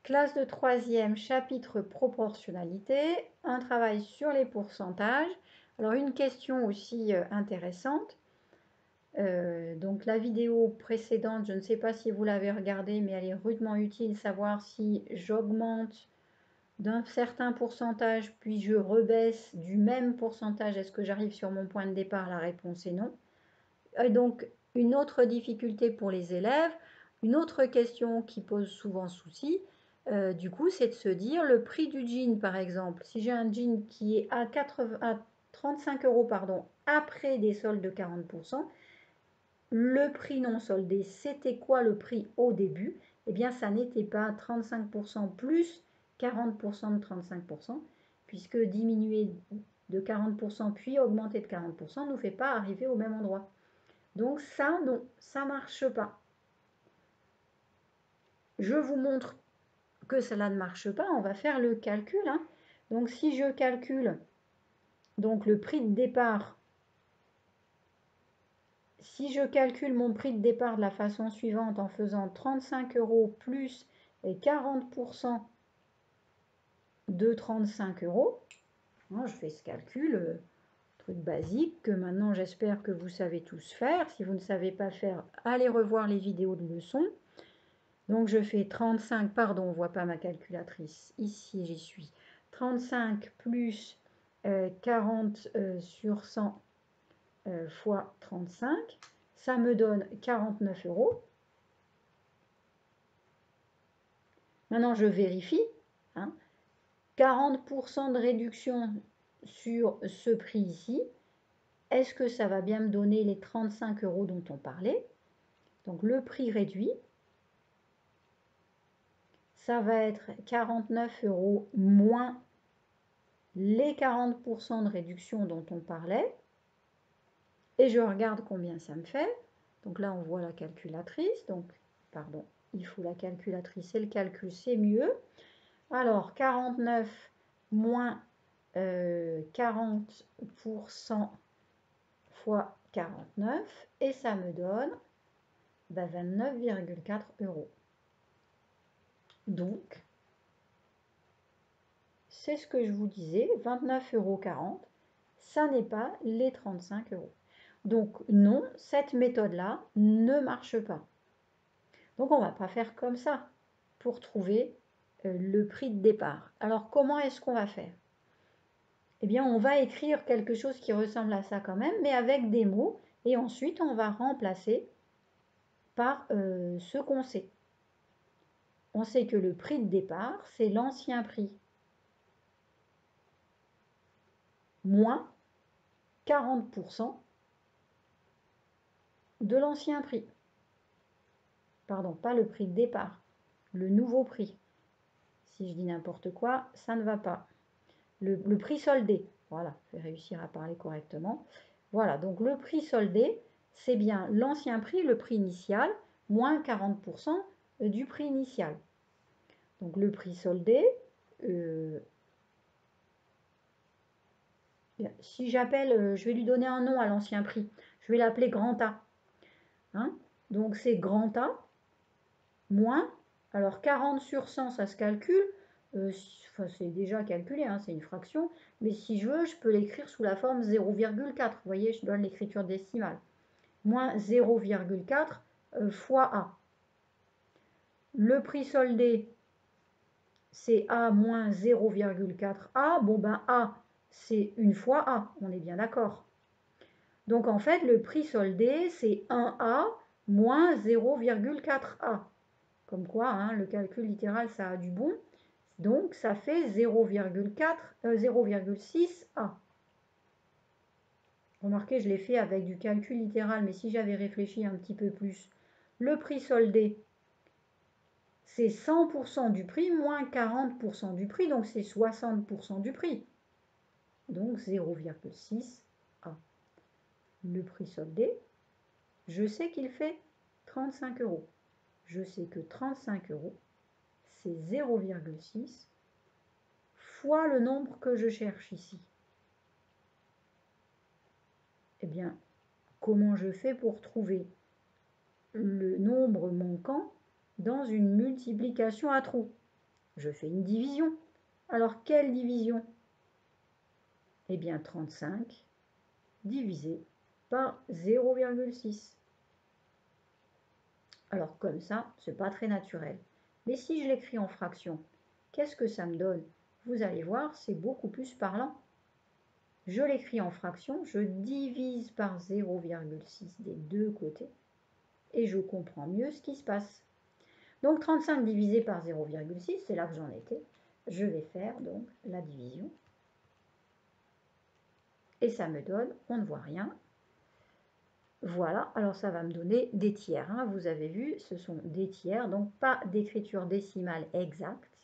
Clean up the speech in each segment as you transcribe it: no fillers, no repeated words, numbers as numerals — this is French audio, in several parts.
Classe de 3e, chapitre proportionnalité, un travail sur les pourcentages. Alors une question aussi intéressante. Donc la vidéo précédente, je ne sais pas si vous l'avez regardée, mais elle est rudement utile, savoir si j'augmente d'un certain pourcentage, puis je rebaisse du même pourcentage, est-ce que j'arrive sur mon point de départ? La réponse est non. Donc une autre difficulté pour les élèves, une autre question qui pose souvent souci, du coup, c'est de se dire le prix du jean, par exemple. Si j'ai un jean qui est à 35 € pardon, après des soldes de 40%, le prix non soldé, c'était quoi le prix au début? Eh bien, ça n'était pas 35% plus 40% de 35%, puisque diminuer de 40% puis augmenter de 40% ne nous fait pas arriver au même endroit. Donc ça, non, ça ne marche pas. Je vous montre que cela ne marche pas, on va faire le calcul. Donc si je calcule donc le prix de départ, si je calcule mon prix de départ de la façon suivante en faisant 35 € plus 40% de 35 €, je fais ce calcul, truc basique que maintenant j'espère que vous savez tous faire. Si vous ne savez pas faire, allez revoir les vidéos de leçons. Donc je fais 35, pardon, on ne voit pas ma calculatrice, ici j'y suis, 35 plus 40 sur 100 fois 35, ça me donne 49 €. Maintenant je vérifie, 40% de réduction sur ce prix ici, est-ce que ça va bien me donner les 35 € dont on parlait? Donc le prix réduit, ça va être 49 € moins les 40% de réduction dont on parlait. Et je regarde combien ça me fait. Donc là, on voit la calculatrice. Donc, pardon, il faut la calculatrice et le calcul, c'est mieux. Alors, 49 moins 40% fois 49. Et ça me donne 29,4 €. Donc, c'est ce que je vous disais, 29,40 €, ça n'est pas les 35 €. Donc non, cette méthode-là ne marche pas. Donc on ne va pas faire comme ça pour trouver le prix de départ. Alors comment est-ce qu'on va faire? Eh bien on va écrire quelque chose qui ressemble à ça quand même, mais avec des mots, et ensuite on va remplacer par ce qu'on sait. On sait que le prix de départ, c'est l'ancien prix moins 40% de l'ancien prix. Pardon, pas le prix de départ, le nouveau prix. Si je dis n'importe quoi, ça ne va pas. Le prix soldé, voilà, je vais réussir à parler correctement. Voilà, donc le prix soldé, c'est bien l'ancien prix, le prix initial, moins 40% du prix initial. Donc le prix soldé, si j'appelle, je vais lui donner un nom à l'ancien prix, je vais l'appeler grand A. Donc c'est grand A moins, alors 40 sur 100, ça se calcule, c'est déjà calculé, c'est une fraction, mais si je veux, je peux l'écrire sous la forme 0,4. Vous voyez, je donne l'écriture décimale. Moins 0,4 fois A. Le prix soldé, c'est A moins 0,4 A. Bon, ben A, c'est une fois A, on est bien d'accord. Donc en fait, le prix soldé, c'est 1A moins 0,4 A. Comme quoi, le calcul littéral, ça a du bon. Donc, ça fait 0,6 A. Remarquez, je l'ai fait avec du calcul littéral, mais si j'avais réfléchi un petit peu plus, le prix soldé, c'est 100% du prix moins 40% du prix, donc c'est 60% du prix. Donc 0,6 A. Le prix soldé, je sais qu'il fait 35 €. Je sais que 35 €, c'est 0,6 fois le nombre que je cherche ici. Eh bien, comment je fais pour trouver le nombre manquant dans une multiplication à trous? je fais une division. Alors, quelle division? Eh bien, 35 divisé par 0,6. Alors, comme ça, ce n'est pas très naturel. Mais si je l'écris en fraction, qu'est-ce que ça me donne? Vous allez voir, c'est beaucoup plus parlant. Je l'écris en fraction, je divise par 0,6 des deux côtés et je comprends mieux ce qui se passe. Donc 35 divisé par 0,6, c'est là que j'en étais. Je vais faire donc la division. Et ça me donne, on ne voit rien. Voilà, alors ça va me donner des tiers. Hein. Vous avez vu, ce sont des tiers, donc pas d'écriture décimale exacte.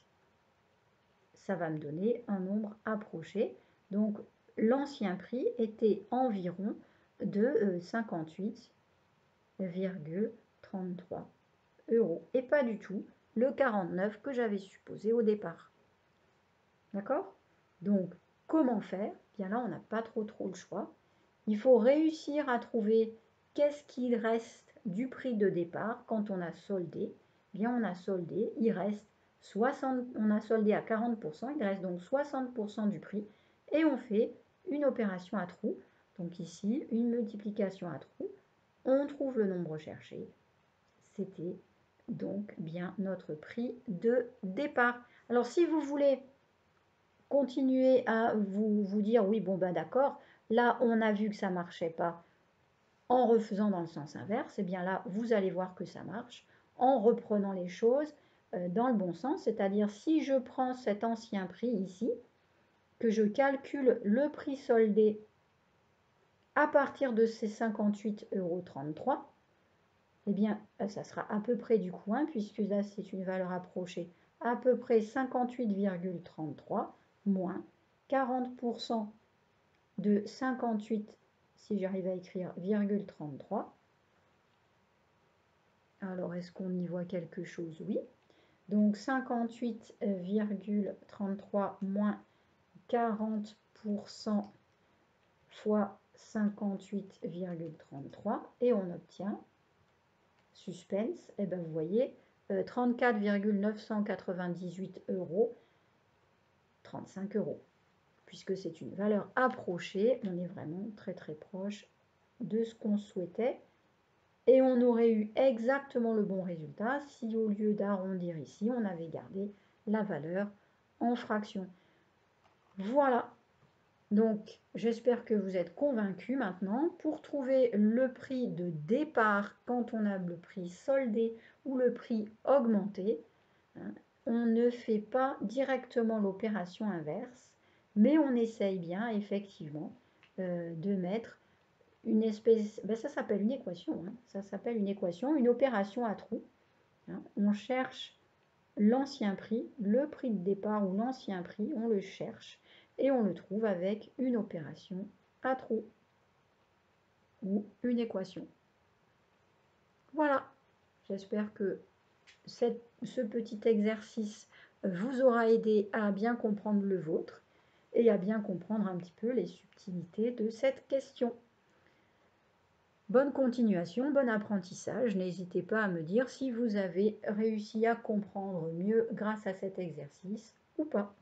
Ça va me donner un nombre approché. Donc l'ancien prix était environ de 58,33 € et pas du tout le 49 que j'avais supposé au départ. D'accord? Donc, comment faire? Bien là, on n'a pas trop le choix. Il faut réussir à trouver qu'est-ce qu'il reste du prix de départ quand on a soldé. Bien, on a soldé, il reste 60, on a soldé à 40%, il reste donc 60% du prix et on fait une opération à trous. Donc ici, une multiplication à trous. On trouve le nombre cherché. C'était donc bien notre prix de départ. Alors, si vous voulez continuer à vous dire, oui, bon, ben d'accord, là, on a vu que ça ne marchait pas en refaisant dans le sens inverse, et bien là, vous allez voir que ça marche en reprenant les choses dans le bon sens, c'est-à-dire si je prends cet ancien prix ici, que je calcule le prix soldé à partir de ces 58,33 €, eh bien, ça sera à peu près du coup, hein, puisque là, c'est une valeur approchée, à peu près 58,33 moins 40% de 58, si j'arrive à écrire, 33. Alors, est-ce qu'on y voit quelque chose? Oui. Donc, 58,33 moins 40% fois 58,33 et on obtient, suspense, et bien vous voyez, 34,998 €, 35 €. Puisque c'est une valeur approchée, on est vraiment très proche de ce qu'on souhaitait. Et on aurait eu exactement le bon résultat si au lieu d'arrondir ici, on avait gardé la valeur en fraction. Voilà. Donc, j'espère que vous êtes convaincus maintenant. Pour trouver le prix de départ quand on a le prix soldé ou le prix augmenté, hein, on ne fait pas directement l'opération inverse, mais on essaye bien effectivement de mettre une espèce, ben ça s'appelle une équation, hein, ça s'appelle une équation, une opération à trous. Hein. On cherche l'ancien prix, le prix de départ ou l'ancien prix, on le cherche et on le trouve avec une opération à trous ou une équation. Voilà, j'espère que ce petit exercice vous aura aidé à bien comprendre le vôtre et à bien comprendre un petit peu les subtilités de cette question. Bonne continuation, bon apprentissage. N'hésitez pas à me dire si vous avez réussi à comprendre mieux grâce à cet exercice ou pas.